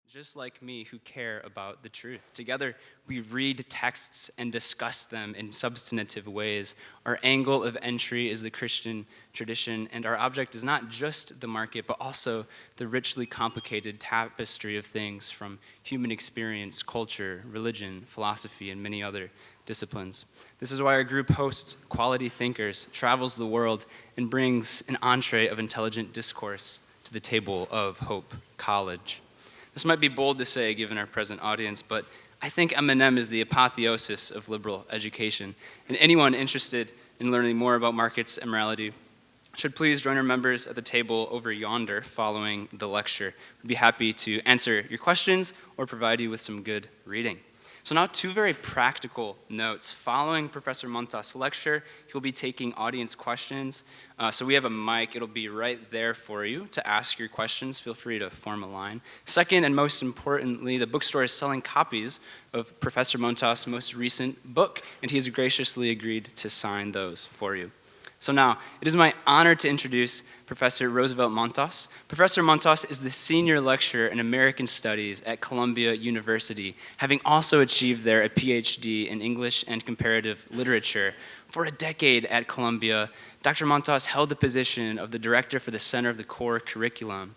just like me, who care about the truth. Together, we read texts and discuss them in substantive ways. Our angle of entry is the Christian tradition, and our object is not just the market, but also the richly complicated tapestry of things from human experience, culture, religion, philosophy, and many other disciplines. This is why our group hosts quality thinkers, travels the world, and brings an entree of intelligent discourse to the table of Hope College. This might be bold to say given our present audience, but I think M&M is the apotheosis of liberal education, and anyone interested in learning more about markets and morality should please join our members at the table over yonder following the lecture. We'd be happy to answer your questions or provide you with some good reading. So now two very practical notes. Following Professor Montás' lecture, he'll be taking audience questions. So we have a mic. It'll be right there for you to ask your questions. Feel free to form a line. Second, and most importantly, the bookstore is selling copies of Professor Montás' most recent book, and he has graciously agreed to sign those for you. So now, it is my honor to introduce Professor Roosevelt Montás. Professor Montás is the senior lecturer in American Studies at Columbia University, having also achieved there a PhD in English and Comparative Literature. For a decade at Columbia, Dr. Montás held the position of the director for the Center of the Core Curriculum,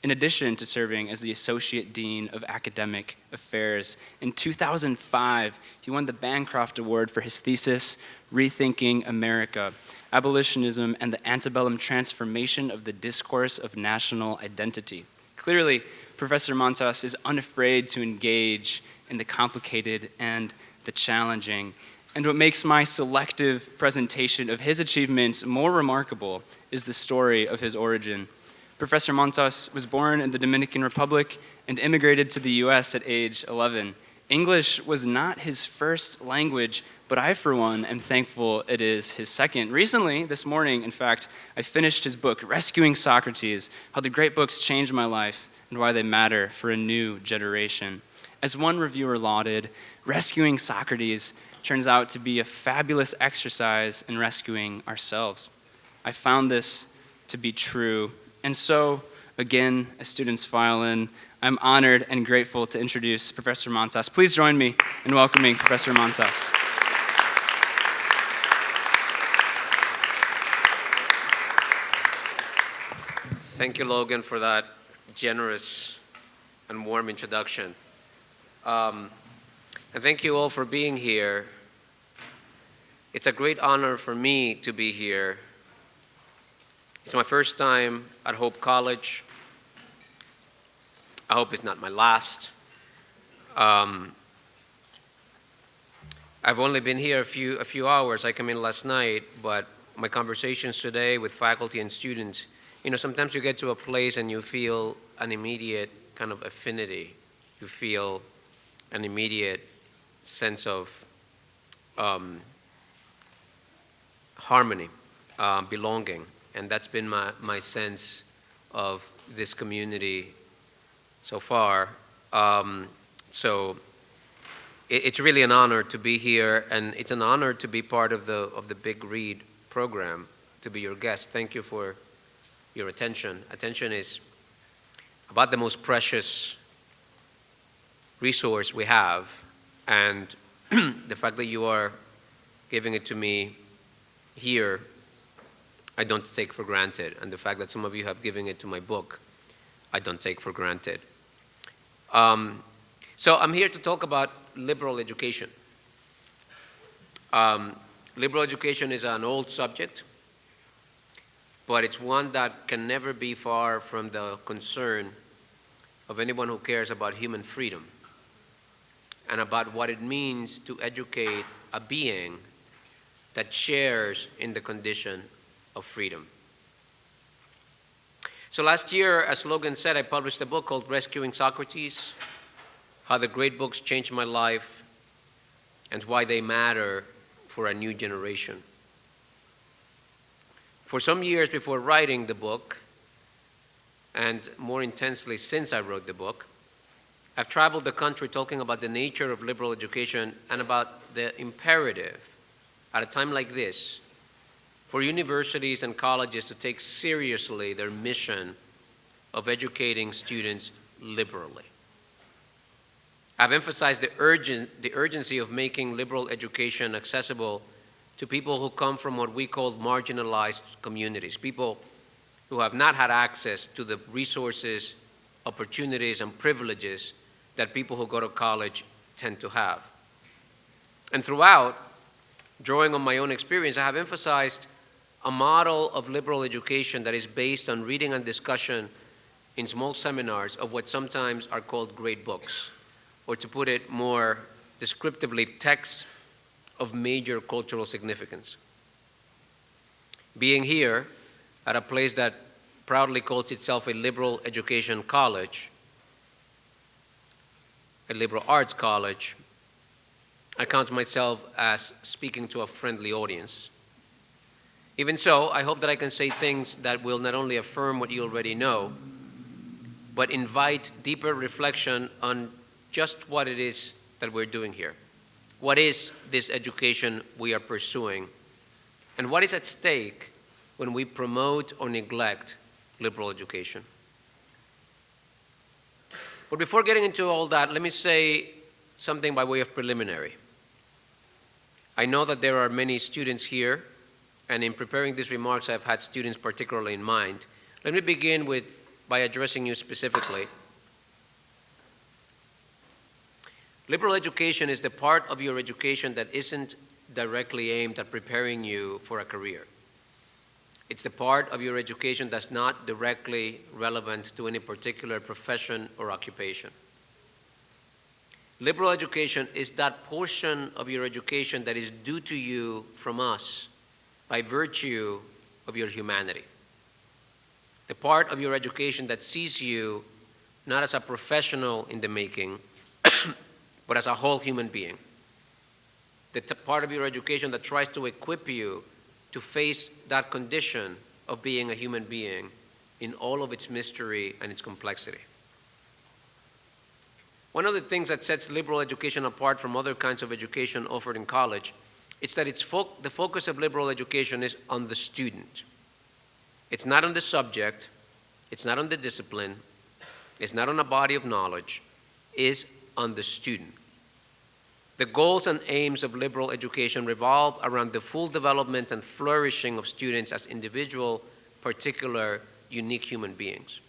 in addition to serving as the Associate Dean of Academic Affairs. In 2005, he won the Bancroft Award for his thesis, Rethinking America, Abolitionism and the Antebellum Transformation of the Discourse of National Identity. Clearly, Professor Montás is unafraid to engage in the complicated and the challenging. And what makes my selective presentation of his achievements more remarkable is the story of his origin. Professor Montás was born in the Dominican Republic and immigrated to the US at age 11. English was not his first language, but I, for one, am thankful it is his second. Recently, this morning, in fact, I finished his book, Rescuing Socrates, How the Great Books Changed My Life and Why They Matter for a New Generation. As one reviewer lauded, Rescuing Socrates turns out to be a fabulous exercise in rescuing ourselves. I found this to be true. And so, again, as students file in, I'm honored and grateful to introduce Professor Montás. Please join me in welcoming Professor Montás. Thank you, Logan, for that generous and warm introduction. And thank you all for being here. It's a great honor for me to be here. It's my first time at Hope College. I hope it's not my last. I've only been here a few hours. I came in last night, but my conversations today with faculty and students, sometimes you get to a place and you feel an immediate kind of affinity. You feel an immediate sense of harmony, belonging. And that's been my sense of this community so far. So it's really an honor to be here, and it's an honor to be part of the Big Read program, to be your guest. Thank you for your attention. Attention is about the most precious resource we have, and the fact that you are giving it to me here, I don't take for granted. And the fact that some of you have given it to my book, I don't take for granted. So I'm here to talk about liberal education. Liberal education is an old subject, but it's one that can never be far from the concern of anyone who cares about human freedom and about what it means to educate a being that shares in the condition of freedom. So last year, as Logan said, I published a book called Rescuing Socrates, How the Great Books Changed My Life and Why They Matter for a New Generation. For some years before writing the book, and more intensely since I wrote the book, I've traveled the country talking about the nature of liberal education and about the imperative, at a time like this, for universities and colleges to take seriously their mission of educating students liberally. I've emphasized the urgency of making liberal education accessible to people who come from what we call marginalized communities, people who have not had access to the resources, opportunities, and privileges that people who go to college tend to have. And throughout, drawing on my own experience, I have emphasized a model of liberal education that is based on reading and discussion in small seminars of what sometimes are called great books, or to put it more descriptively, texts of major cultural significance. Being here at a place that proudly calls itself a liberal education college, a liberal arts college, I count myself as speaking to a friendly audience. Even so, I hope that I can say things that will not only affirm what you already know, but invite deeper reflection on just what it is that we're doing here. What is this education we are pursuing? And what is at stake when we promote or neglect liberal education? But before getting into all that, let me say something by way of preliminary. I know that there are many students here, and in preparing these remarks, I've had students particularly in mind. Let me begin by addressing you specifically. Liberal education is the part of your education that isn't directly aimed at preparing you for a career. It's the part of your education that's not directly relevant to any particular profession or occupation. Liberal education is that portion of your education that is due to you from us by virtue of your humanity. The part of your education that sees you not as a professional in the making, but as a whole human being. The part of your education that tries to equip you to face that condition of being a human being in all of its mystery and its complexity. One of the things that sets liberal education apart from other kinds of education offered in college is that the focus of liberal education is on the student. It's not on the subject, it's not on the discipline, it's not on a body of knowledge, it's on the student. The goals and aims of liberal education revolve around the full development and flourishing of students as individual, particular, unique human beings.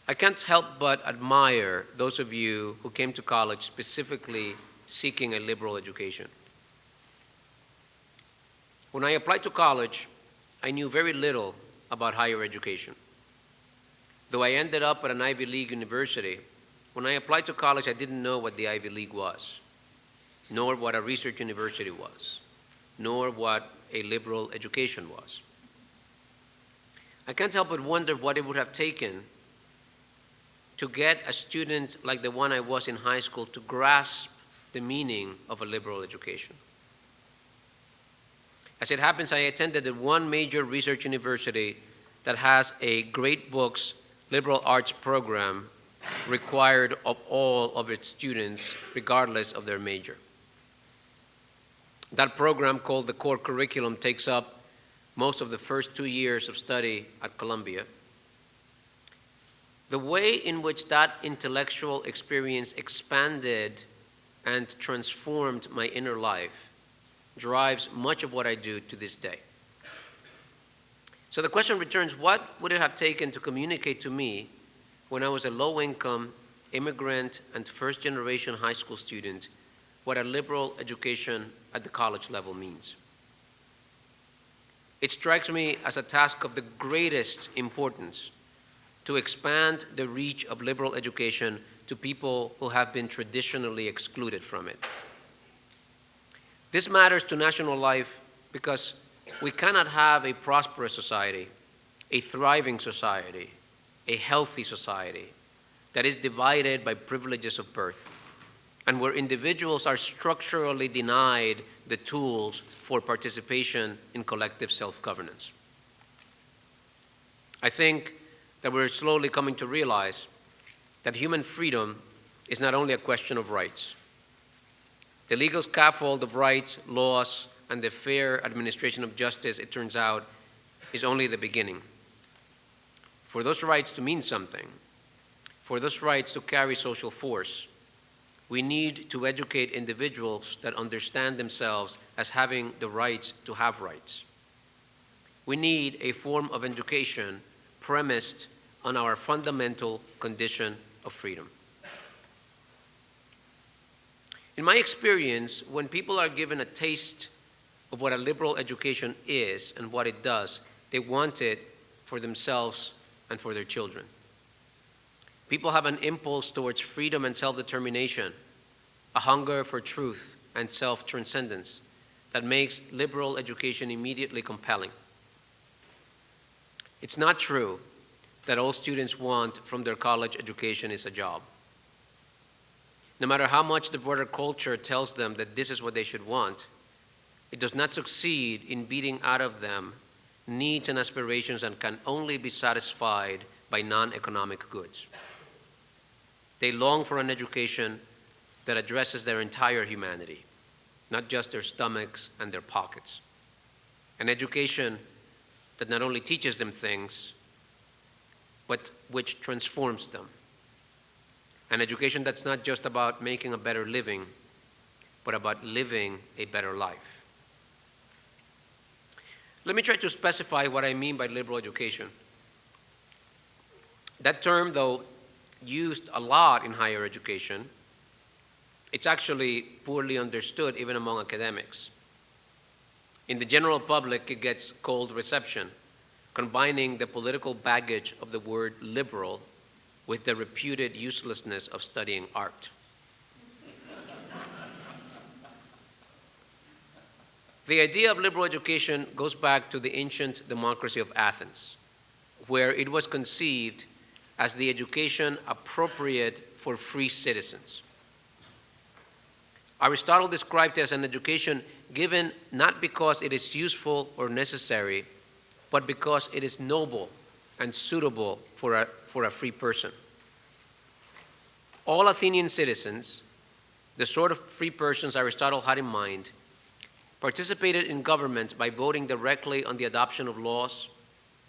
I can't help but admire those of you who came to college specifically seeking a liberal education. When I applied to college, I knew very little about higher education. Though I ended up at an Ivy League university, when I applied to college, I didn't know what the Ivy League was, nor what a research university was, nor what a liberal education was. I can't help but wonder what it would have taken to get a student like the one I was in high school to grasp the meaning of a liberal education. As it happens, I attended the one major research university that has a great books liberal arts program required of all of its students, regardless of their major. That program, called the core curriculum, takes up most of the first 2 years of study at Columbia. The way in which that intellectual experience expanded and transformed my inner life drives much of what I do to this day. So the question returns, what would it have taken to communicate to me when I was a low-income, immigrant, and first-generation high school student what a liberal education at the college level means? It strikes me as a task of the greatest importance to expand the reach of liberal education to people who have been traditionally excluded from it. This matters to national life because we cannot have a prosperous society, a thriving society, a healthy society that is divided by privileges of birth, and where individuals are structurally denied the tools for participation in collective self-governance. I think that we're slowly coming to realize that human freedom is not only a question of rights. The legal scaffold of rights, laws, and the fair administration of justice, it turns out, is only the beginning. For those rights to mean something, For those rights to carry social force, we need to educate individuals that understand themselves as having the right to have rights. We need a form of education premised on our fundamental condition of freedom. In my experience, when people are given a taste of what a liberal education is and what it does, they want it for themselves and for their children. People have an impulse towards freedom and self-determination, a hunger for truth and self-transcendence that makes liberal education immediately compelling. It's not true that all students want from their college education is a job. No matter how much the broader culture tells them that this is what they should want, it does not succeed in beating out of them needs and aspirations that can only be satisfied by non-economic goods. They long for an education that addresses their entire humanity, not just their stomachs and their pockets. An education that not only teaches them things, but which transforms them. An education that's not just about making a better living, but about living a better life. Let me try to specify what I mean by liberal education. That term, though used a lot in higher education, it's actually poorly understood even among academics. In the general public, it gets cold reception, combining the political baggage of the word liberal with the reputed uselessness of studying art. The idea of liberal education goes back to the ancient democracy of Athens, where it was conceived as the education appropriate for free citizens. Aristotle described it as an education given not because it is useful or necessary, but because it is noble and suitable for a free person. All Athenian citizens, the sort of free persons Aristotle had in mind, participated in government by voting directly on the adoption of laws,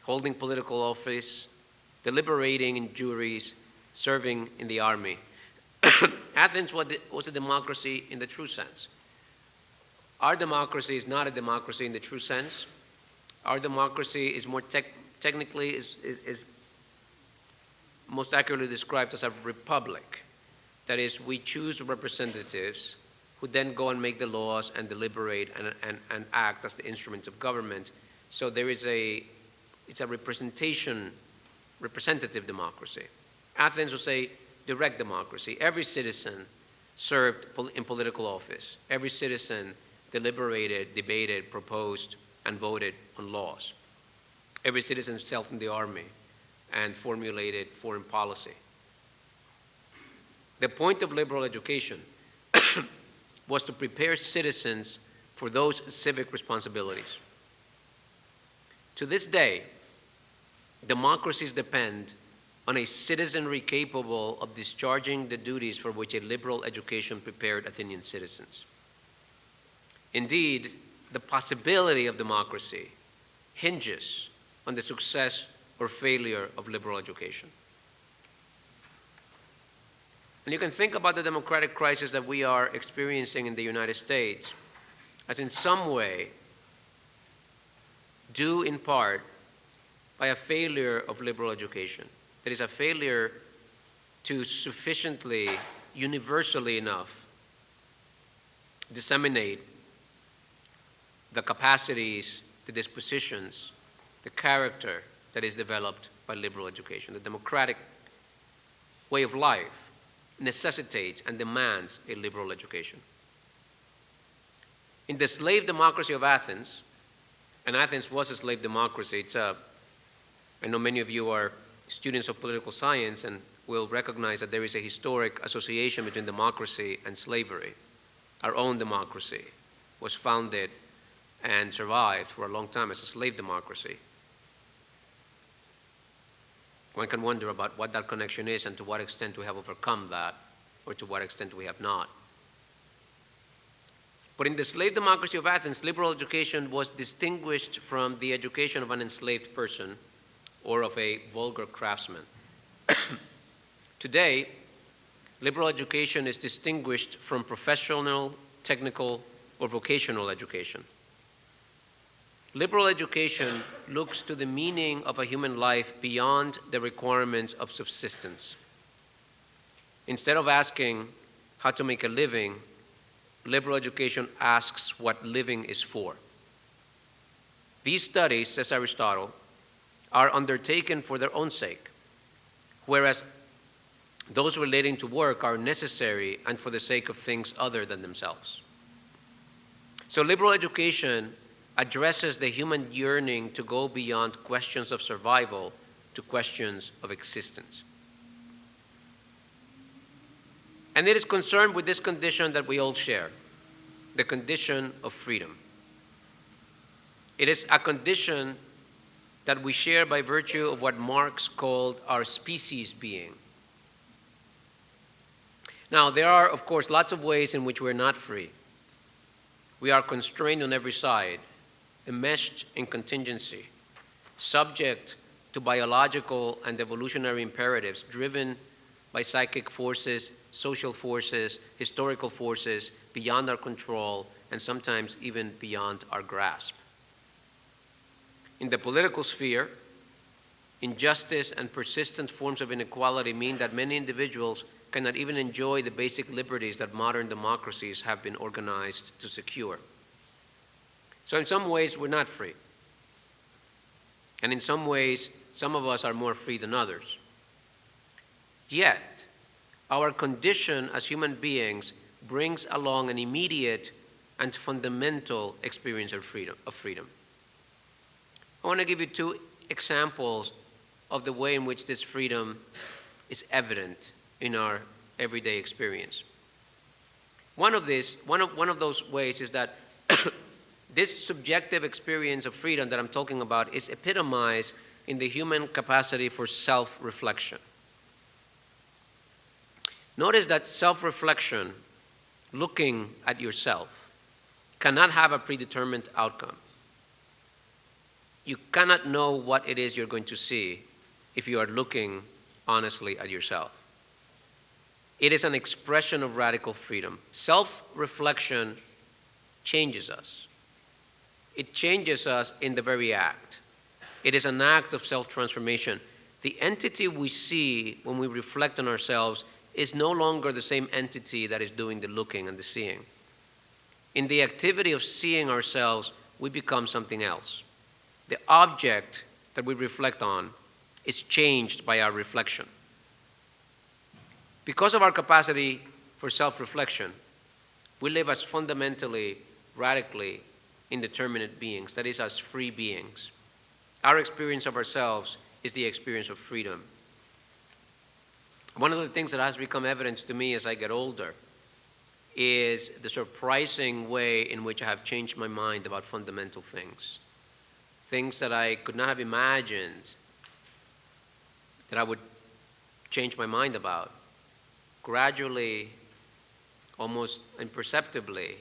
holding political office, deliberating in juries, serving in the army. Athens was a democracy in the true sense. Our democracy is not a democracy in the true sense. Our democracy is more technically is most accurately described as a republic. That is, we choose representatives who then go and make the laws and deliberate and act as the instruments of government. So it's a representative democracy. Athens was a direct democracy. Every citizen served in political office. Every citizen deliberated, debated, proposed, and voted on laws. Every citizen served in the army and formulated foreign policy. The point of liberal education was to prepare citizens for those civic responsibilities. To this day, democracies depend on a citizenry capable of discharging the duties for which a liberal education prepared Athenian citizens. Indeed, the possibility of democracy hinges on the success or failure of liberal education. And you can think about the democratic crisis that we are experiencing in the United States as in some way due in part by a failure of liberal education. That is a failure to sufficiently, universally enough, disseminate the capacities, the dispositions, the character that is developed by liberal education. The democratic way of life necessitates and demands a liberal education. In the slave democracy of Athens, and Athens was a slave democracy, I know many of you are students of political science and will recognize that there is a historic association between democracy and slavery. Our own democracy was founded and survived for a long time as a slave democracy. One can wonder about what that connection is and to what extent we have overcome that, or to what extent we have not. But in the slave democracy of Athens, liberal education was distinguished from the education of an enslaved person or of a vulgar craftsman. Today, liberal education is distinguished from professional, technical, or vocational education. Liberal education looks to the meaning of a human life beyond the requirements of subsistence. Instead of asking how to make a living, liberal education asks what living is for. These studies, says Aristotle, are undertaken for their own sake, whereas those relating to work are necessary and for the sake of things other than themselves. So liberal education addresses the human yearning to go beyond questions of survival to questions of existence. And it is concerned with this condition that we all share, the condition of freedom. It is a condition that we share by virtue of what Marx called our species being. Now, there are, of course, lots of ways in which we're not free. We are constrained on every side, enmeshed in contingency, subject to biological and evolutionary imperatives driven by psychic forces, social forces, historical forces beyond our control, and sometimes even beyond our grasp. In the political sphere, injustice and persistent forms of inequality mean that many individuals cannot even enjoy the basic liberties that modern democracies have been organized to secure. So in some ways, we're not free. And in some ways, some of us are more free than others. Yet, our condition as human beings brings along an immediate and fundamental experience of freedom. I want to give you two examples of the way in which this freedom is evident in our everyday experience. One of those ways is that this subjective experience of freedom that I'm talking about is epitomized in the human capacity for self-reflection. Notice that self-reflection, looking at yourself, cannot have a predetermined outcome. You cannot know what it is you're going to see if you are looking honestly at yourself. It is an expression of radical freedom. Self-reflection changes us. It changes us in the very act. It is an act of self-transformation. The entity we see when we reflect on ourselves is no longer the same entity that is doing the looking and the seeing. In the activity of seeing ourselves, we become something else. The object that we reflect on is changed by our reflection. Because of our capacity for self-reflection, we live as fundamentally, radically indeterminate beings, that is, as free beings. Our experience of ourselves is the experience of freedom. One of the things that has become evident to me as I get older is the surprising way in which I have changed my mind about fundamental things. Things that I could not have imagined that I would change my mind about. Gradually, almost imperceptibly,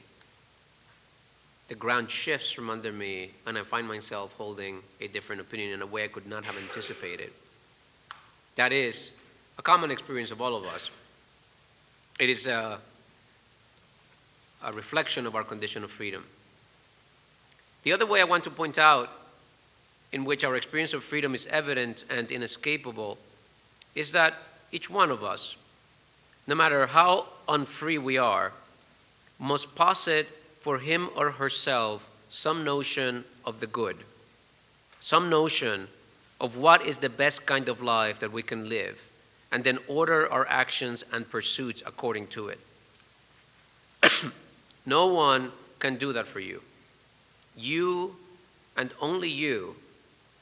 the ground shifts from under me and I find myself holding a different opinion in a way I could not have anticipated. That is a common experience of all of us. It is a reflection of our condition of freedom. The other way I want to point out in which our experience of freedom is evident and inescapable is that each one of us, no matter how unfree we are, must posit for him or herself some notion of the good, some notion of what is the best kind of life that we can live, and then order our actions and pursuits according to it. No one can do that for you. You and only you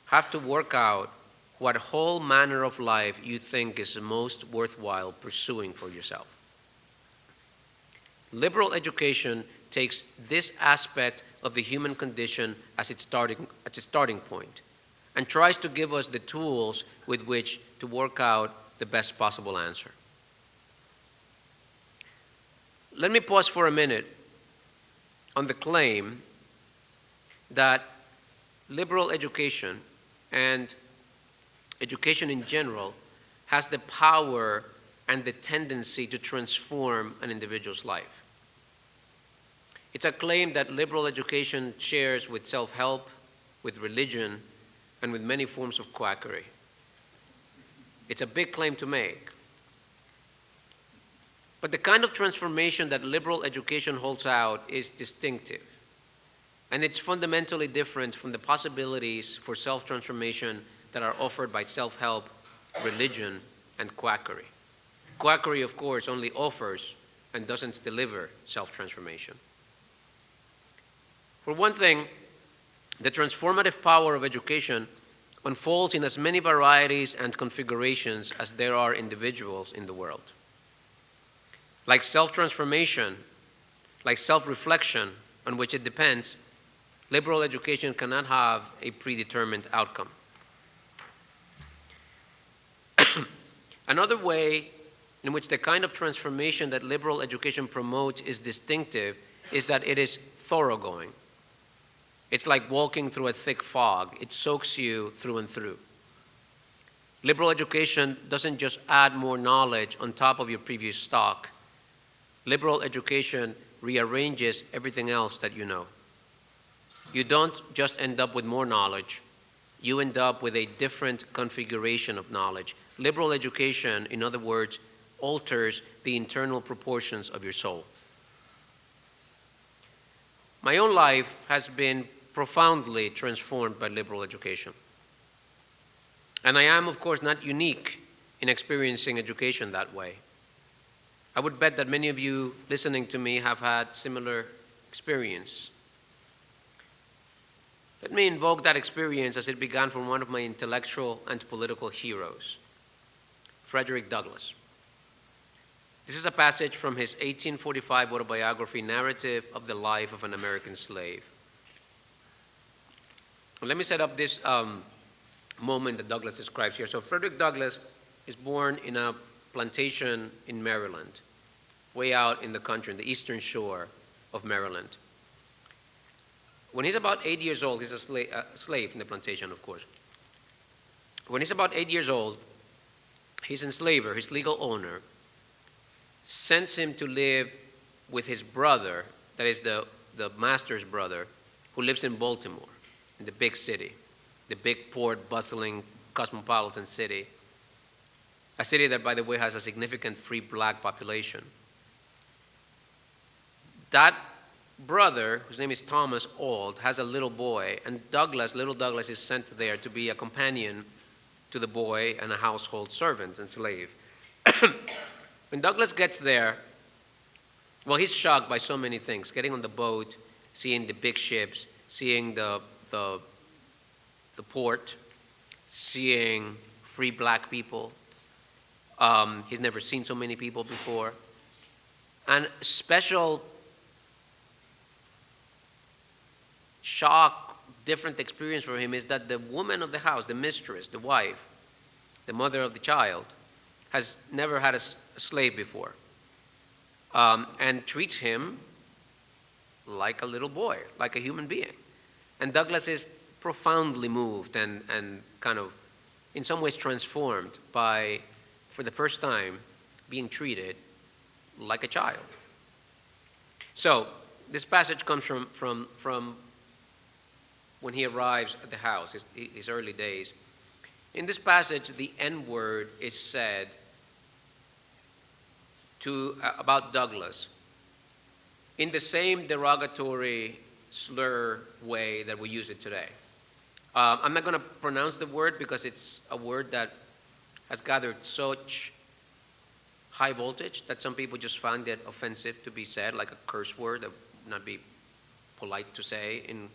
have to work out what whole manner of life you think is most worthwhile pursuing for yourself. Liberal education takes this aspect of the human condition as its starting point and tries to give us the tools with which to work out the best possible answer. Let me pause for a minute on the claim that liberal education and education in general has the power and the tendency to transform an individual's life. It's a claim that liberal education shares with self-help, with religion, and with many forms of quackery. It's a big claim to make. But the kind of transformation that liberal education holds out is distinctive. And it's fundamentally different from the possibilities for self-transformation that are offered by self-help, religion, and quackery. Quackery, of course, only offers and doesn't deliver self-transformation. For one thing, the transformative power of education unfolds in as many varieties and configurations as there are individuals in the world. Like self-transformation, like self-reflection, on which it depends, liberal education cannot have a predetermined outcome. Another way in which the kind of transformation that liberal education promotes is distinctive is that it is thoroughgoing. It's like walking through a thick fog. It soaks you through and through. Liberal education doesn't just add more knowledge on top of your previous stock. Liberal education rearranges everything else that you know. You don't just end up with more knowledge. You end up with a different configuration of knowledge. Liberal education, in other words, alters the internal proportions of your soul. My own life has been profoundly transformed by liberal education. And I am, of course, not unique in experiencing education that way. I would bet that many of you listening to me have had similar experience. Let me invoke that experience as it began from one of my intellectual and political heroes, Frederick Douglass. This is a passage from his 1845 autobiography, Narrative of the Life of an American Slave. Let me set up this moment that Douglass describes here. So Frederick Douglass is born in a plantation in Maryland, way out in the country, in the eastern shore of Maryland. When he's about 8 years old, he's a slave in the plantation, of course. When he's about 8 years old, his enslaver, his legal owner, sends him to live with his brother, that is the master's brother, who lives in Baltimore, in the big city, the big port, bustling, cosmopolitan city, a city that, by the way, has a significant free black population. That brother, whose name is Thomas Auld, has a little boy, and little Douglas is sent there to be a companion to the boy and a household servant and slave. When Douglas gets there, well, he's shocked by so many things. Getting on the boat, seeing the big ships, seeing the port, seeing free black people. He's never seen so many people before. And special shock, different experience for him is that the woman of the house, the mistress, the wife, the mother of the child, has never had a slave before, and treats him like a little boy, like a human being. And Douglas is profoundly moved and kind of, in some ways, transformed by, for the first time, being treated like a child. So this passage comes from when he arrives at the house, his early days. In this passage, the N-word is said about Douglas in the same derogatory slur way that we use it today. I'm not going to pronounce the word because it's a word that has gathered such high voltage that some people just find it offensive to be said, like a curse word that would not be polite to say in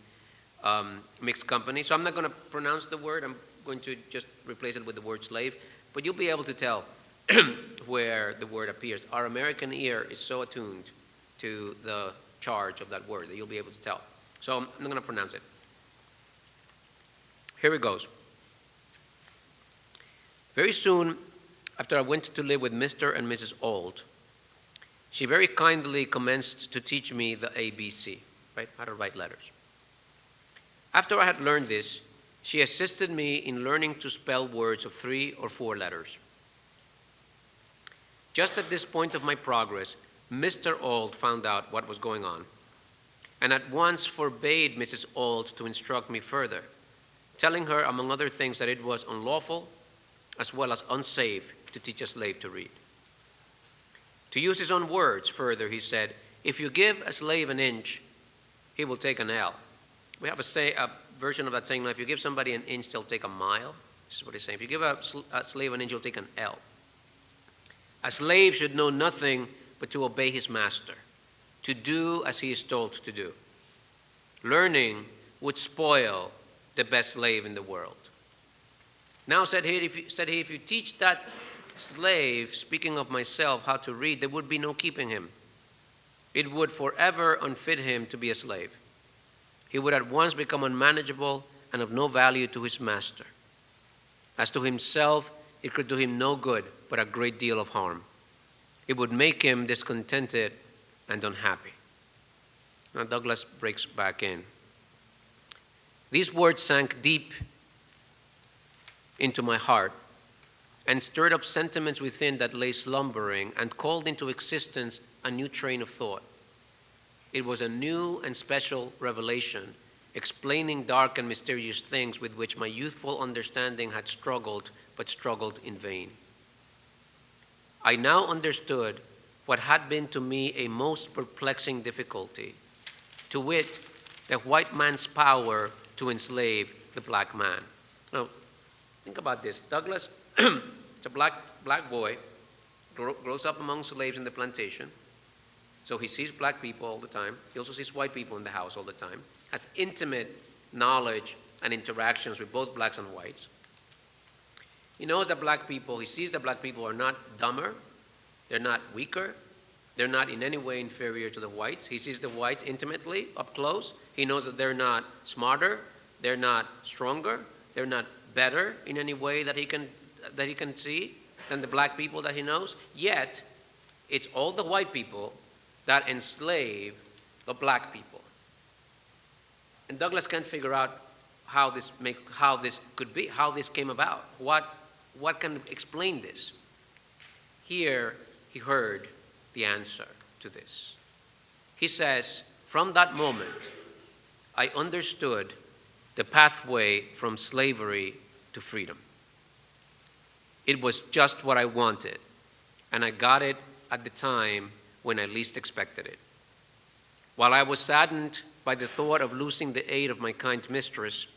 mixed company. So I'm not going to pronounce the word. I'm going to just replace it with the word slave. But you'll be able to tell where the word appears. Our American ear is so attuned to the charge of that word that you'll be able to tell. So I'm not going to pronounce it. Here it goes. Very soon after I went to live with Mr. and Mrs. Auld, she very kindly commenced to teach me the ABC, right? How to write letters. After I had learned this, she assisted me in learning to spell words of 3 or 4 letters. Just at this point of my progress, Mr. Auld found out what was going on and at once forbade Mrs. Auld to instruct me further, telling her, among other things, that it was unlawful as well as unsafe to teach a slave to read. To use his own words further, he said, "If you give a slave an inch, he will take an ell." We have a version of that saying, if you give somebody an inch, they'll take a mile. This is what he's saying. If you give a slave an inch, he'll take an ell. A slave should know nothing but to obey his master, to do as he is told to do. Learning would spoil the best slave in the world. Now, said he, if you teach that slave, speaking of myself, how to read, there would be no keeping him. It would forever unfit him to be a slave. He would at once become unmanageable and of no value to his master. As to himself, it could do him no good, but a great deal of harm. It would make him discontented and unhappy. Now Douglas breaks back in. These words sank deep into my heart and stirred up sentiments within that lay slumbering and called into existence a new train of thought. It was a new and special revelation, explaining dark and mysterious things with which my youthful understanding had struggled, but struggled in vain. I now understood what had been to me a most perplexing difficulty, to wit, the white man's power to enslave the black man. Now, think about this. Douglas, it's a black boy, grows up among slaves in the plantation, so he sees black people all the time. He also sees white people in the house all the time, has intimate knowledge and interactions with both blacks and whites. He knows that he sees that black people are not dumber, they're not weaker, they're not in any way inferior to the whites. He sees the whites intimately, up close. He knows that they're not smarter, they're not stronger, they're not better in any way that he can see than the black people that he knows. Yet, it's all the white people that enslave the black people. And Douglas can't figure out how this could be, how this came about. What can explain this? Here, he heard the answer to this. He says, from that moment, I understood the pathway from slavery to freedom. It was just what I wanted, and I got it at the time when I least expected it. While I was saddened by the thought of losing the aid of my kind mistress,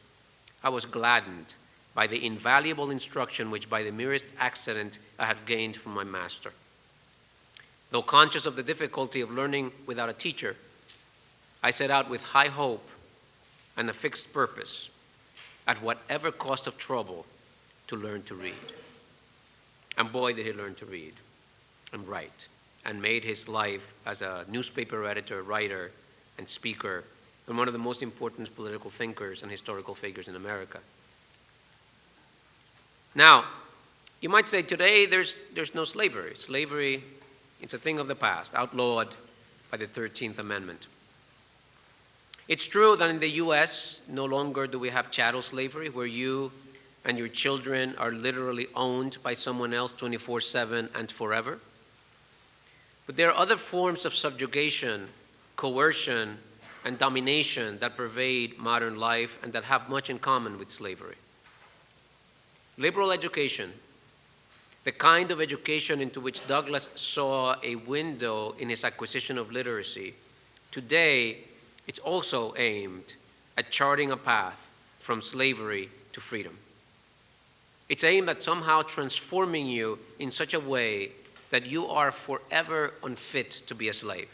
I was gladdened by the invaluable instruction which by the merest accident I had gained from my master. Though conscious of the difficulty of learning without a teacher, I set out with high hope and a fixed purpose, at whatever cost of trouble, to learn to read. And boy, did he learn to read and write, and made his life as a newspaper editor, writer, and speaker, and one of the most important political thinkers and historical figures in America. Now, you might say today there's no slavery. Slavery, it's a thing of the past, outlawed by the 13th Amendment. It's true that in the U.S., no longer do we have chattel slavery, where you and your children are literally owned by someone else 24/7 and forever. But there are other forms of subjugation, coercion, and domination that pervade modern life and that have much in common with slavery. Liberal education, the kind of education into which Douglas saw a window in his acquisition of literacy, today it's also aimed at charting a path from slavery to freedom. It's aimed at somehow transforming you in such a way that you are forever unfit to be a slave.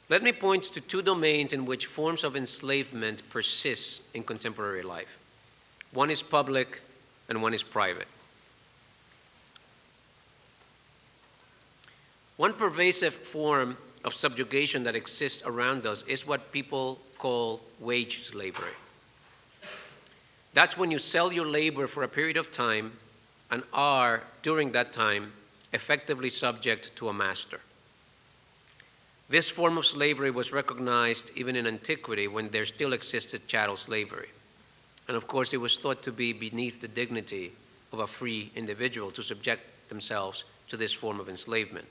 Let me point to two domains in which forms of enslavement persist in contemporary life. One is public and one is private. One pervasive form of subjugation that exists around us is what people call wage slavery. That's when you sell your labor for a period of time and are, during that time, effectively subject to a master. This form of slavery was recognized even in antiquity when there still existed chattel slavery. And of course, it was thought to be beneath the dignity of a free individual to subject themselves to this form of enslavement.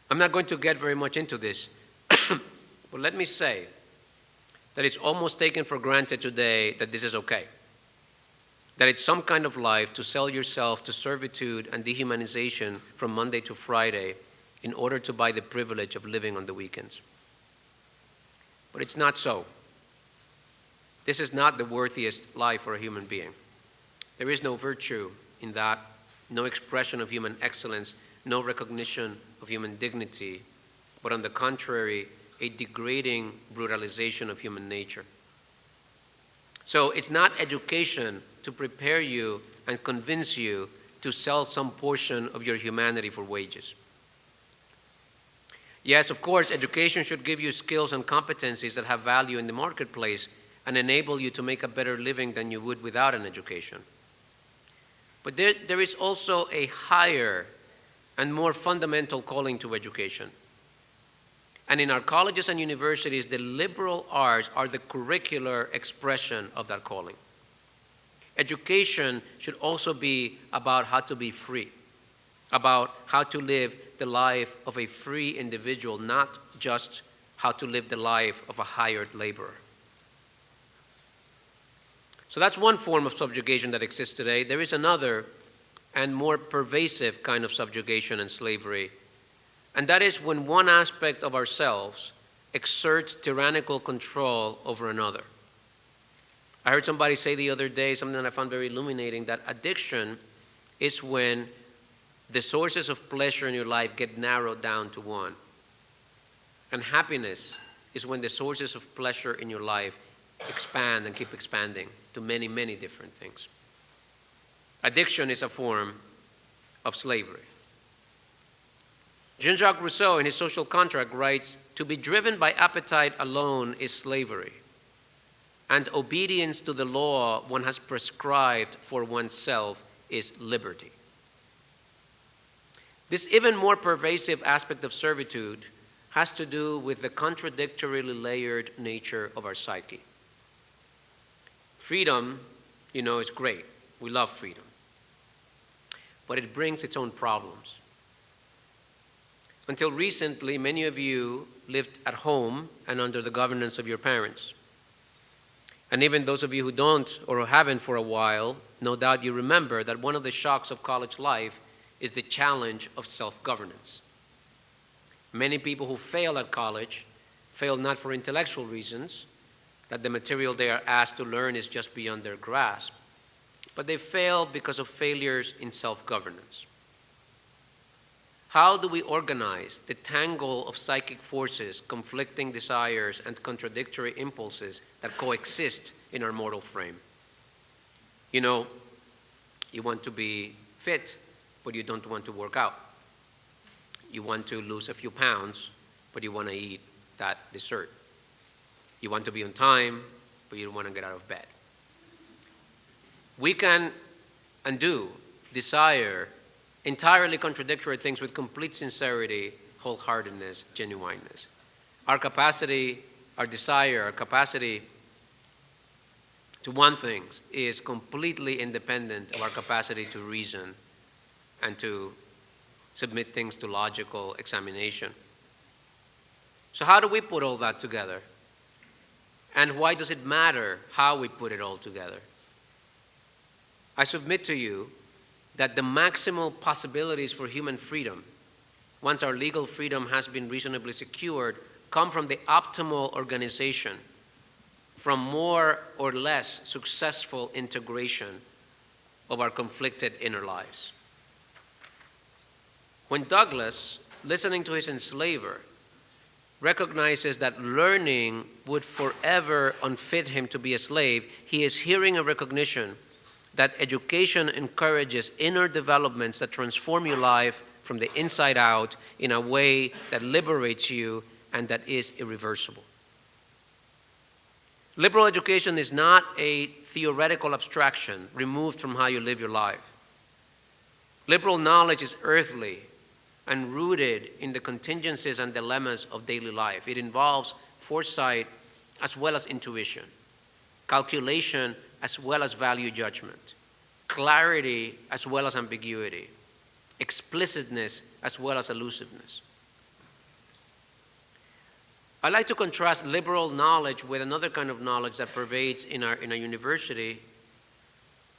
I'm not going to get very much into this, but let me say that it's almost taken for granted today that this is okay. That it's some kind of life to sell yourself to servitude and dehumanization from Monday to Friday in order to buy the privilege of living on the weekends. But it's not so. This is not the worthiest life for a human being. There is no virtue in that, no expression of human excellence, no recognition of human dignity, but on the contrary, a degrading brutalization of human nature. So it's not education to prepare you and convince you to sell some portion of your humanity for wages. Yes, of course, education should give you skills and competencies that have value in the marketplace and enable you to make a better living than you would without an education. But there is also a higher and more fundamental calling to education. And in our colleges and universities, the liberal arts are the curricular expression of that calling. Education should also be about how to be free, about how to live the life of a free individual, not just how to live the life of a hired laborer. So that's one form of subjugation that exists today. There is another and more pervasive kind of subjugation and slavery, and that is when one aspect of ourselves exerts tyrannical control over another. I heard somebody say the other day, something that I found very illuminating, that addiction is when the sources of pleasure in your life get narrowed down to one. And happiness is when the sources of pleasure in your life expand and keep expanding to many, many different things. Addiction is a form of slavery. Jean-Jacques Rousseau, in his Social Contract, writes, "To be driven by appetite alone is slavery, and obedience to the law one has prescribed for oneself is liberty." This even more pervasive aspect of servitude has to do with the contradictorily layered nature of our psyche. Freedom, is great. We love freedom. But it brings its own problems. Until recently, many of you lived at home and under the governance of your parents. And even those of you who don't or who haven't for a while, no doubt you remember that one of the shocks of college life is the challenge of self-governance. Many people who fail at college fail not for intellectual reasons, that the material they are asked to learn is just beyond their grasp, but they fail because of failures in self-governance. How do we organize the tangle of psychic forces, conflicting desires, and contradictory impulses that coexist in our mortal frame? You want to be fit, but you don't want to work out. You want to lose a few pounds, but you want to eat that dessert. You want to be on time, but you don't want to get out of bed. We can and do desire entirely contradictory things with complete sincerity, wholeheartedness, genuineness. Our capacity, our desire, our capacity to want things is completely independent of our capacity to reason and to submit things to logical examination. So how do we put all that together? And why does it matter how we put it all together? I submit to you that the maximal possibilities for human freedom, once our legal freedom has been reasonably secured, come from the optimal organization, from more or less successful integration of our conflicted inner lives. When Douglas, listening to his enslaver, recognizes that learning would forever unfit him to be a slave, he is hearing a recognition that education encourages inner developments that transform your life from the inside out in a way that liberates you and that is irreversible. Liberal education is not a theoretical abstraction removed from how you live your life. Liberal knowledge is earthly and rooted in the contingencies and dilemmas of daily life. It involves foresight as well as intuition, calculation as well as value judgment. clarity as well as ambiguity, explicitness as well as elusiveness. I like to contrast liberal knowledge with another kind of knowledge that pervades in our university,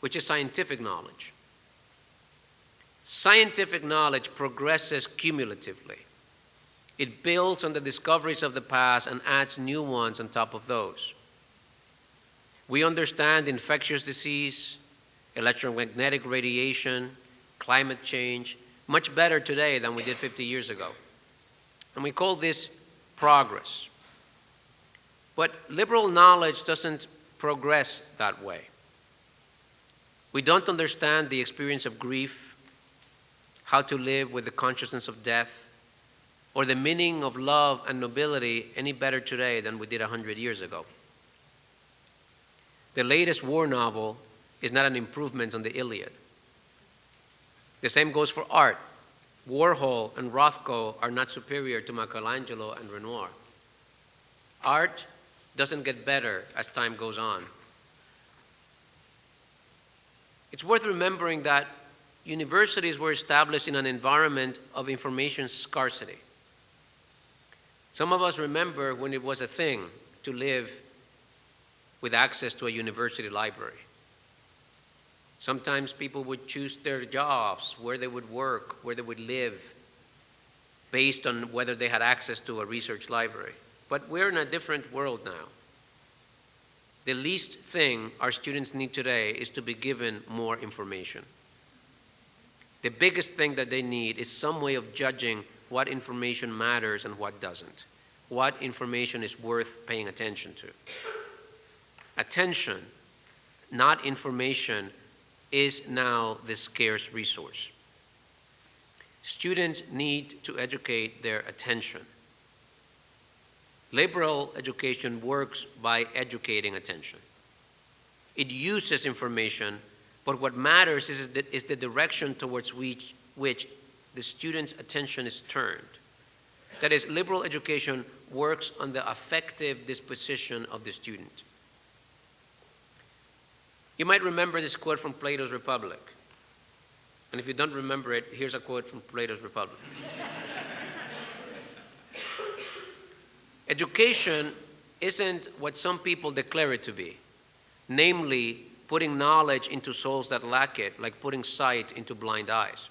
which is scientific knowledge. Scientific knowledge progresses cumulatively. It builds on the discoveries of the past and adds new ones on top of those. We understand infectious disease, electromagnetic radiation, climate change, much better today than we did 50 years ago. And we call this progress. But liberal knowledge doesn't progress that way. We don't understand the experience of grief, how to live with the consciousness of death, or the meaning of love and nobility any better today than we did 100 years ago. The latest war novel is not an improvement on the Iliad. The same goes for art. Warhol and Rothko are not superior to Michelangelo and Renoir. Art doesn't get better as time goes on. It's worth remembering that universities were established in an environment of information scarcity. Some of us remember when it was a thing to live with access to a university library. Sometimes people would choose their jobs, where they would work, where they would live, based on whether they had access to a research library. But we're in a different world now. The least thing our students need today is to be given more information. The biggest thing that they need is some way of judging what information matters and what doesn't, what information is worth paying attention to. Attention, not information, is now the scarce resource. Students need to educate their attention. Liberal education works by educating attention. It uses information, but what matters is the direction towards which the student's attention is turned. That is, liberal education works on the affective disposition of the student. You might remember this quote from Plato's Republic. And if you don't remember it, here's a quote from Plato's Republic. Education isn't what some people declare it to be, namely putting knowledge into souls that lack it, like putting sight into blind eyes.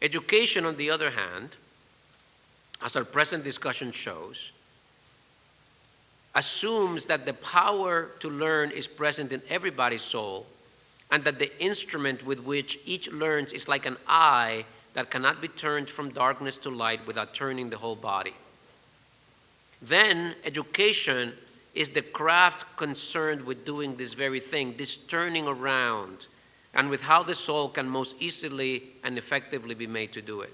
Education, on the other hand, as our present discussion shows, assumes that the power to learn is present in everybody's soul, and that the instrument with which each learns is like an eye that cannot be turned from darkness to light without turning the whole body. Then education is the craft concerned with doing this very thing, this turning around, and with how the soul can most easily and effectively be made to do it.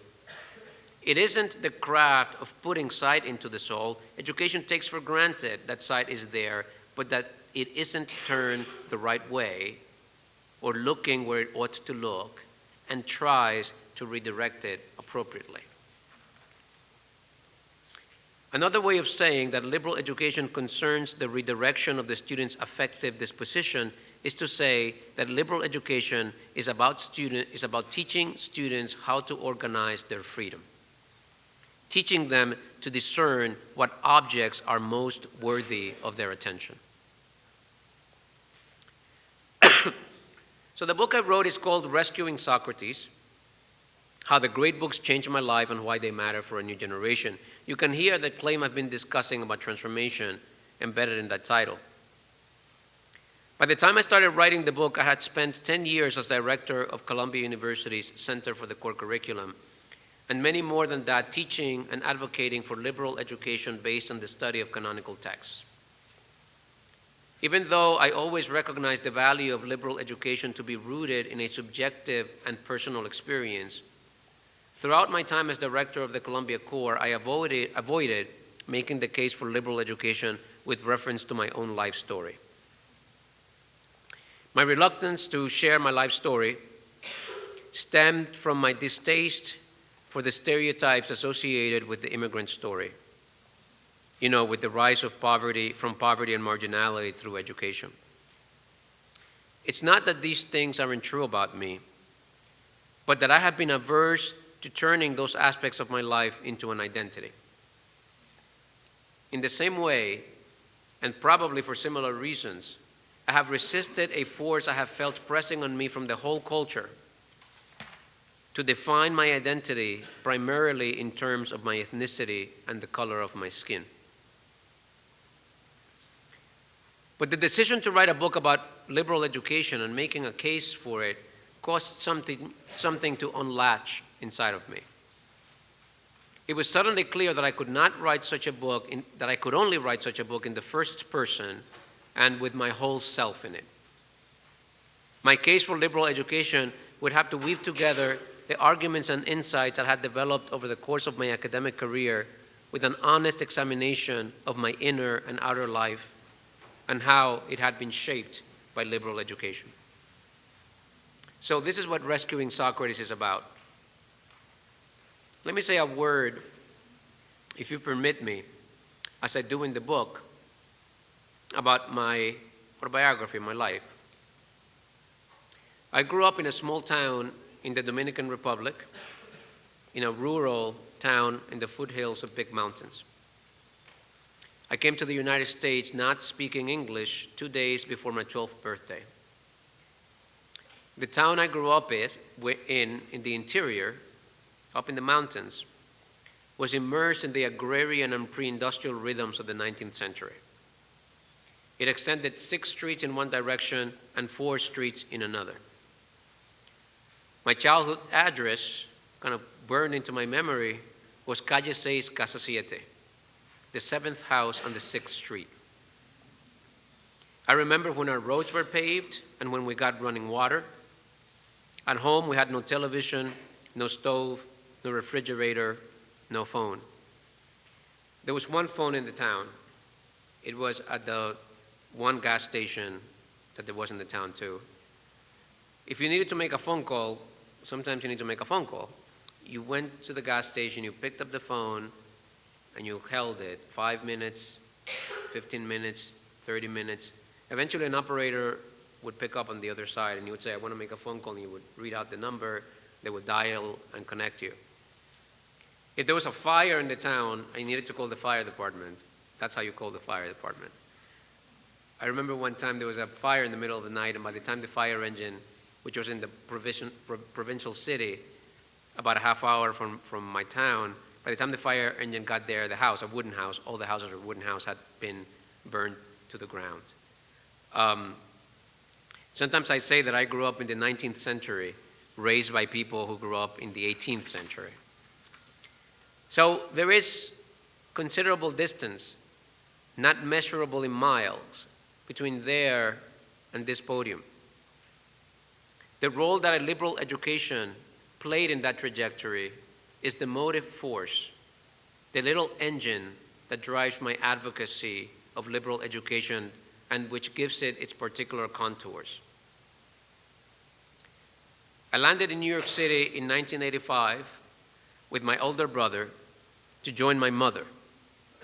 It isn't the craft of putting sight into the soul. Education takes for granted that sight is there, but that it isn't turned the right way or looking where it ought to look, and tries to redirect it appropriately. Another way of saying that liberal education concerns the redirection of the student's affective disposition is to say that liberal education is about teaching students how to organize their freedom, teaching them to discern what objects are most worthy of their attention. So the book I wrote is called Rescuing Socrates: How the Great Books Changed My Life and Why They Matter for a New Generation. You can hear the claim I've been discussing about transformation embedded in that title. By the time I started writing the book, I had spent 10 years as director of Columbia University's Center for the Core Curriculum, and many more than that, teaching and advocating for liberal education based on the study of canonical texts. Even though I always recognized the value of liberal education to be rooted in a subjective and personal experience, throughout my time as director of the Columbia Core, I avoided making the case for liberal education with reference to my own life story. My reluctance to share my life story stemmed from my distaste for the stereotypes associated with the immigrant story, with the rise of poverty, from poverty and marginality through education. It's not that these things aren't true about me, but that I have been averse to turning those aspects of my life into an identity. In the same way, and probably for similar reasons, I have resisted a force I have felt pressing on me from the whole culture to define my identity primarily in terms of my ethnicity and the color of my skin. But the decision to write a book about liberal education and making a case for it caused something to unlatch inside of me. It was suddenly clear that I could not write such a book, that I could only write such a book in the first person and with my whole self in it. My case for liberal education would have to weave together the arguments and insights I had developed over the course of my academic career with an honest examination of my inner and outer life and how it had been shaped by liberal education. So this is what Rescuing Socrates is about. Let me say a word, if you permit me, as I do in the book, about my autobiography, my life. I grew up in a small town in the Dominican Republic, in a rural town in the foothills of big mountains. I came to the United States not speaking English 2 days before my 12th birthday. The town I grew up in the interior, up in the mountains, was immersed in the agrarian and pre-industrial rhythms of the 19th century. It extended 6 streets in one direction and 4 streets in another. My childhood address, kind of burned into my memory, was Calle 6, Casa 7, the 7th house on the 6th street. I remember when our roads were paved and when we got running water. At home, we had no television, no stove, no refrigerator, no phone. There was one phone in the town. It was at the one gas station that there was in the town too. If you needed to make a phone call, sometimes you need to make a phone call. You went to the gas station, you picked up the phone, and you held it 5 minutes, 15 minutes, 30 minutes. Eventually an operator would pick up on the other side and you would say, I want to make a phone call, and you would read out the number, they would dial and connect you. If there was a fire in the town and you needed to call the fire department, that's how you call the fire department. I remember one time there was a fire in the middle of the night, and by the time the fire engine, which was in the provincial city, about a half hour from my town, by the time the fire engine got there, the house, a wooden house, all the houses were wooden house, had been burned to the ground. Sometimes I say that I grew up in the 19th century, raised by people who grew up in the 18th century. So there is considerable distance, not measurable in miles, between there and this podium. The role that a liberal education played in that trajectory is the motive force, the little engine that drives my advocacy of liberal education and which gives it its particular contours. I landed in New York City in 1985 with my older brother to join my mother,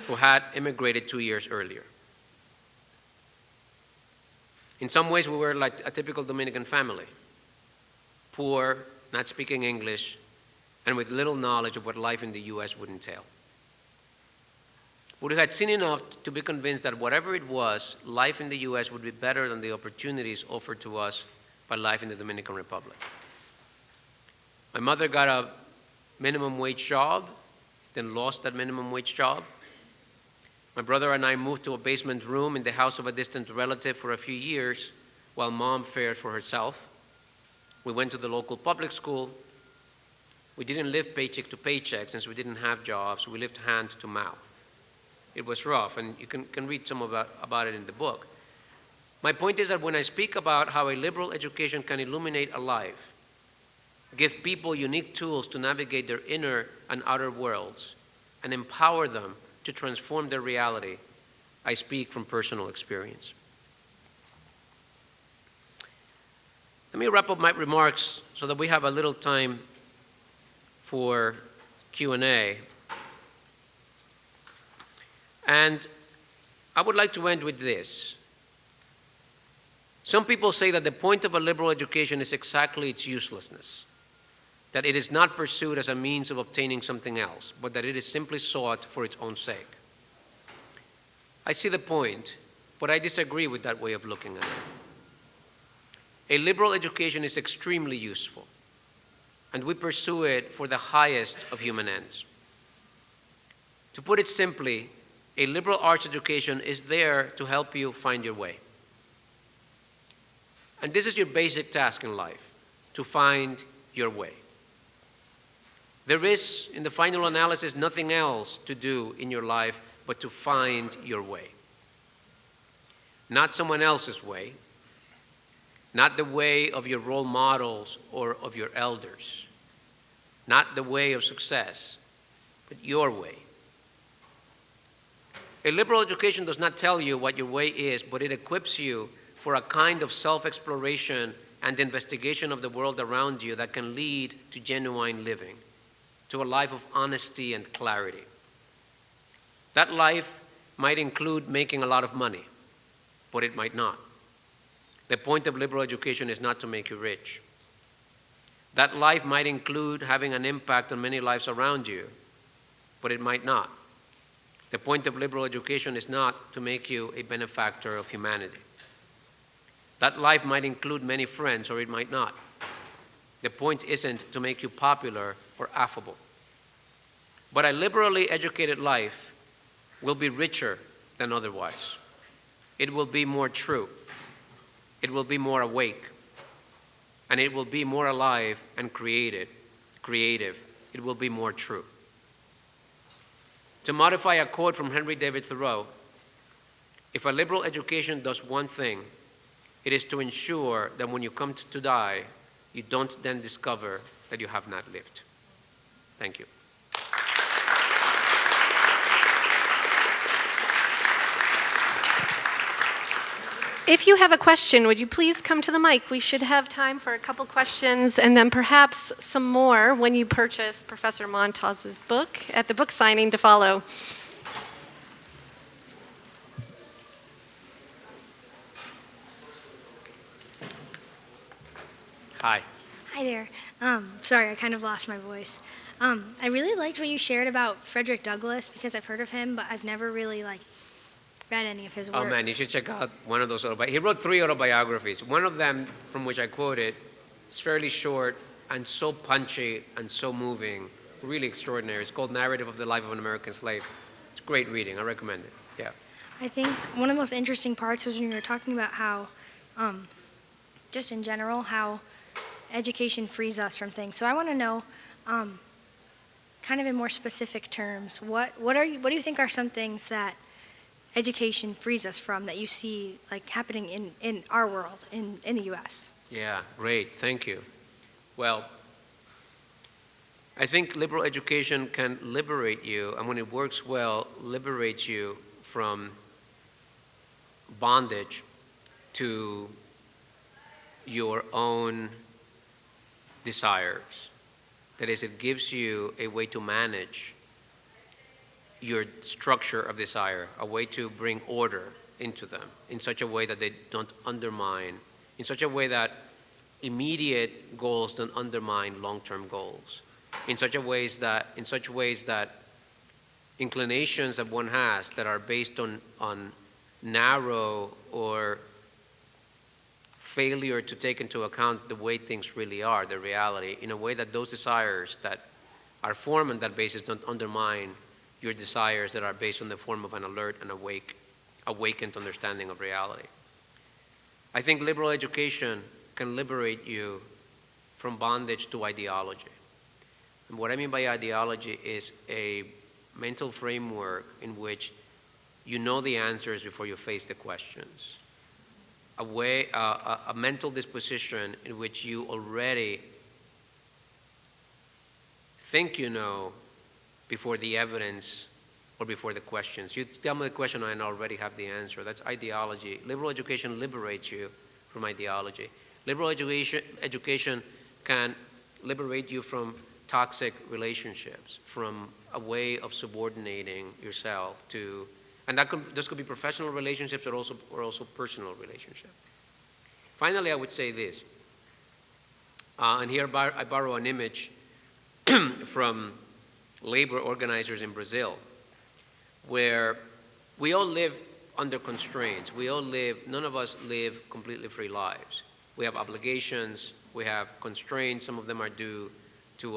who had immigrated 2 years earlier. In some ways, we were like a typical Dominican family, poor, not speaking English, and with little knowledge of what life in the U.S. would entail. But we had seen enough to be convinced that whatever it was, life in the U.S. would be better than the opportunities offered to us by life in the Dominican Republic. My mother got a minimum wage job, then lost that minimum wage job. My brother and I moved to a basement room in the house of a distant relative for a few years while mom fared for herself. We went to the local public school. We didn't live paycheck to paycheck since we didn't have jobs. We lived hand to mouth. It was rough, and you can read some about it in the book. My point is that when I speak about how a liberal education can illuminate a life, give people unique tools to navigate their inner and outer worlds, and empower them to transform their reality, I speak from personal experience. Let me wrap up my remarks so that we have a little time for Q&A. And I would like to end with this. Some people say that the point of a liberal education is exactly its uselessness, that it is not pursued as a means of obtaining something else, but that it is simply sought for its own sake. I see the point, but I disagree with that way of looking at it. A liberal education is extremely useful, and we pursue it for the highest of human ends. To put it simply, a liberal arts education is there to help you find your way. And this is your basic task in life, to find your way. There is, in the final analysis, nothing else to do in your life but to find your way. Not someone else's way, not the way of your role models or of your elders, not the way of success, but your way. A liberal education does not tell you what your way is, but it equips you for a kind of self-exploration and investigation of the world around you that can lead to genuine living, to a life of honesty and clarity. That life might include making a lot of money, but it might not. The point of liberal education is not to make you rich. That life might include having an impact on many lives around you, but it might not. The point of liberal education is not to make you a benefactor of humanity. That life might include many friends, or it might not. The point isn't to make you popular or affable. But a liberally educated life will be richer than otherwise. It will be more true. It will be more awake. And it will be more alive and creative. It will be more true. To modify a quote from Henry David Thoreau, if a liberal education does one thing, it is to ensure that when you come to die, you don't then discover that you have not lived. Thank you. If you have a question, would you please come to the mic? We should have time for a couple questions and then perhaps some more when you purchase Professor Montás's book at the book signing to follow. Hi. Hi there. Sorry, I kind of lost my voice. I really liked what you shared about Frederick Douglass because I've heard of him, but I've never really read any of his work. Oh man, you should check out one of those autobiographies. He wrote 3 autobiographies. One of them, from which I quoted, is fairly short and so punchy and so moving, really extraordinary. It's called Narrative of the Life of an American Slave. It's great reading. I recommend it. Yeah. I think one of the most interesting parts was when you were talking about how, just in general, how education frees us from things. So I want to know, kind of in more specific terms, what do you think are some things that education frees us from that you see happening in our world, in the U.S.? Yeah, great. Thank you. Well, I think liberal education can liberate you, and when it works well, liberates you from bondage to your own desires. That is, it gives you a way to manage your structure of desire, a way to bring order into them in such a way that they don't undermine, in such a way that immediate goals don't undermine long-term goals, in such ways that inclinations that one has that are based on narrow or failure to take into account the way things really are, the reality, in a way that those desires that are formed on that basis don't undermine your desires that are based on the form of an alert and awakened understanding of reality. I think liberal education can liberate you from bondage to ideology. And what I mean by ideology is a mental framework in which you know the answers before you face the questions. A mental disposition in which you already think you know before the evidence or before the questions. You tell me the question and I already have the answer. That's ideology. Liberal education liberates you from ideology. Liberal education can liberate you from toxic relationships, from a way of subordinating yourself to, and those could be professional relationships or also personal relationships. Finally, I would say this, and here I borrow an image from labor organizers in Brazil, where we all live under constraints. None of us live completely free lives. We have obligations, we have constraints. Some of them are due to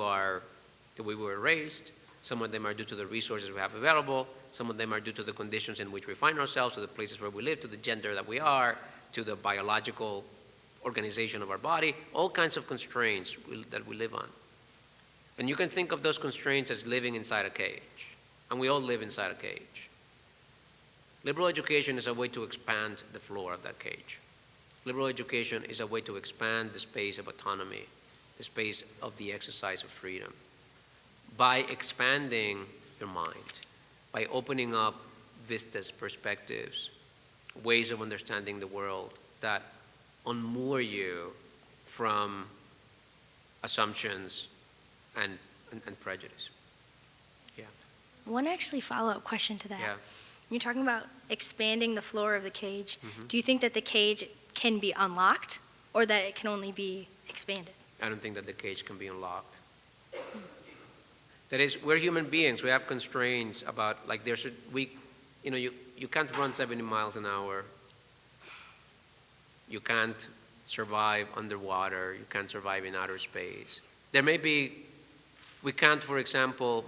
the way we were raised. Some of them are due to the resources we have available. Some of them are due to the conditions in which we find ourselves, to the places where we live, to the gender that we are, to the biological organization of our body, all kinds of constraints that we live on. And you can think of those constraints as living inside a cage. And we all live inside a cage. Liberal education is a way to expand the floor of that cage. Liberal education is a way to expand the space of autonomy, the space of the exercise of freedom. By expanding your mind, by opening up vistas, perspectives, ways of understanding the world that unmoor you from assumptions and prejudice. Yeah. One actually follow-up question to that. Yeah. You're talking about expanding the floor of the cage. Do you think that the cage can be unlocked or that it can only be expanded? I don't think that the cage can be unlocked. That is, we're human beings. We have constraints about, like, you can't run 70 miles an hour. You can't survive underwater. You can't survive in outer space. We can't, for example,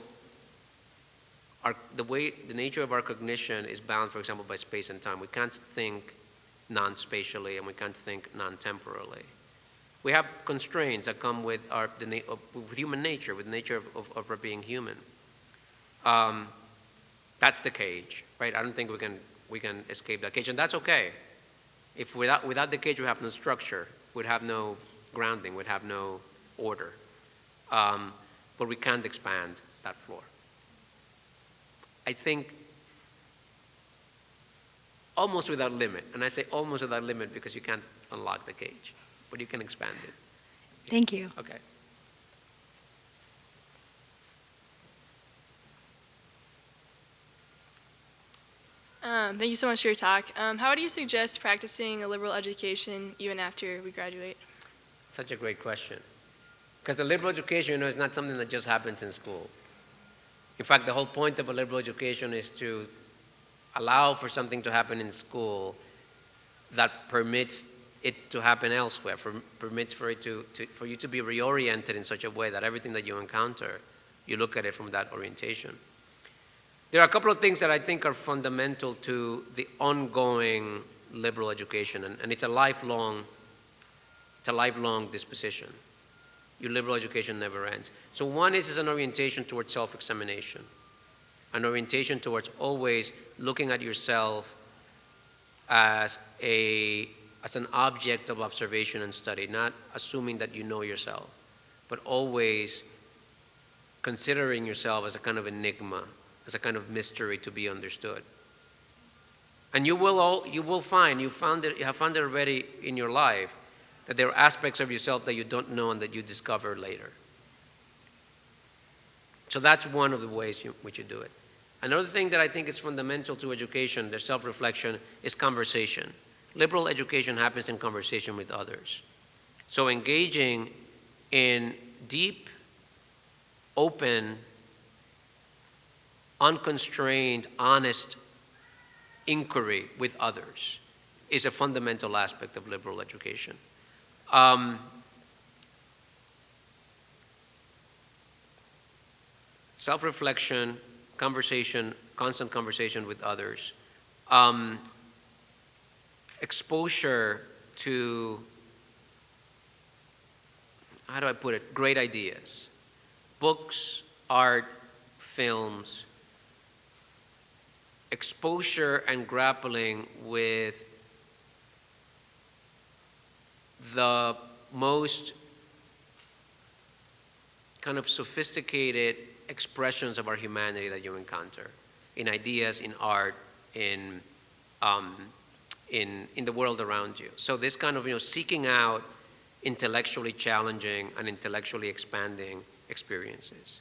the nature of our cognition is bound, for example, by space and time. We can't think non-spatially and we can't think non-temporally. We have constraints that come with with human nature, with the nature of our being human. That's the cage, right? I don't think we can escape that cage, and that's okay. If without the cage, we have no structure, we'd have no grounding, we'd have no order. But we can't expand that floor. I think almost without limit, and I say almost without limit because you can't unlock the cage, but you can expand it. Thank you. Okay. Thank you so much for your talk. How do you suggest practicing a liberal education even after we graduate? Such a great question. Because the liberal education, is not something that just happens in school. In fact, the whole point of a liberal education is to allow for something to happen in school that permits it to happen elsewhere, permits for you to be reoriented in such a way that everything that you encounter, you look at it from that orientation. There are a couple of things that I think are fundamental to the ongoing liberal education, and it's a lifelong disposition. Your liberal education never ends. So one is an orientation towards self-examination, an orientation towards always looking at yourself as an object of observation and study, not assuming that you know yourself, but always considering yourself as a kind of enigma, as a kind of mystery to be understood. And you have found it already in your life, that there are aspects of yourself that you don't know and that you discover later. So that's one of the ways in which you do it. Another thing that I think is fundamental to education, the self-reflection, is conversation. Liberal education happens in conversation with others. So engaging in deep, open, unconstrained, honest inquiry with others is a fundamental aspect of liberal education. Self-reflection, conversation, constant conversation with others, exposure to, how do I put it, great ideas, books, art, films, exposure and grappling with the most kind of sophisticated expressions of our humanity that you encounter in ideas, in art, in the world around you. So this kind of seeking out intellectually challenging and intellectually expanding experiences.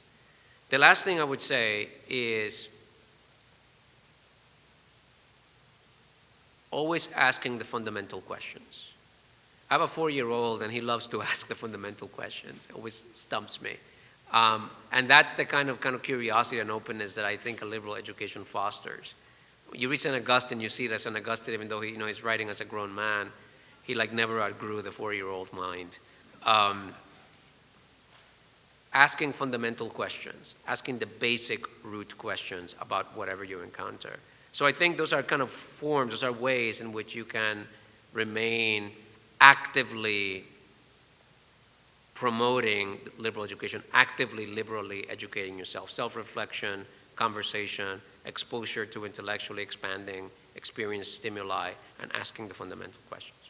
The last thing I would say is always asking the fundamental questions. I have a 4-year-old, and he loves to ask the fundamental questions. It always stumps me. And that's the kind of curiosity and openness that I think a liberal education fosters. You read St. Augustine, you see that St. Augustine, even though he's writing as a grown man, he never outgrew the 4-year-old mind. Asking fundamental questions, asking the basic root questions about whatever you encounter. So I think those are kind of forms, those are ways in which you can remain actively promoting liberal education, actively liberally educating yourself, self-reflection, conversation, exposure to intellectually expanding experience stimuli, and asking the fundamental questions.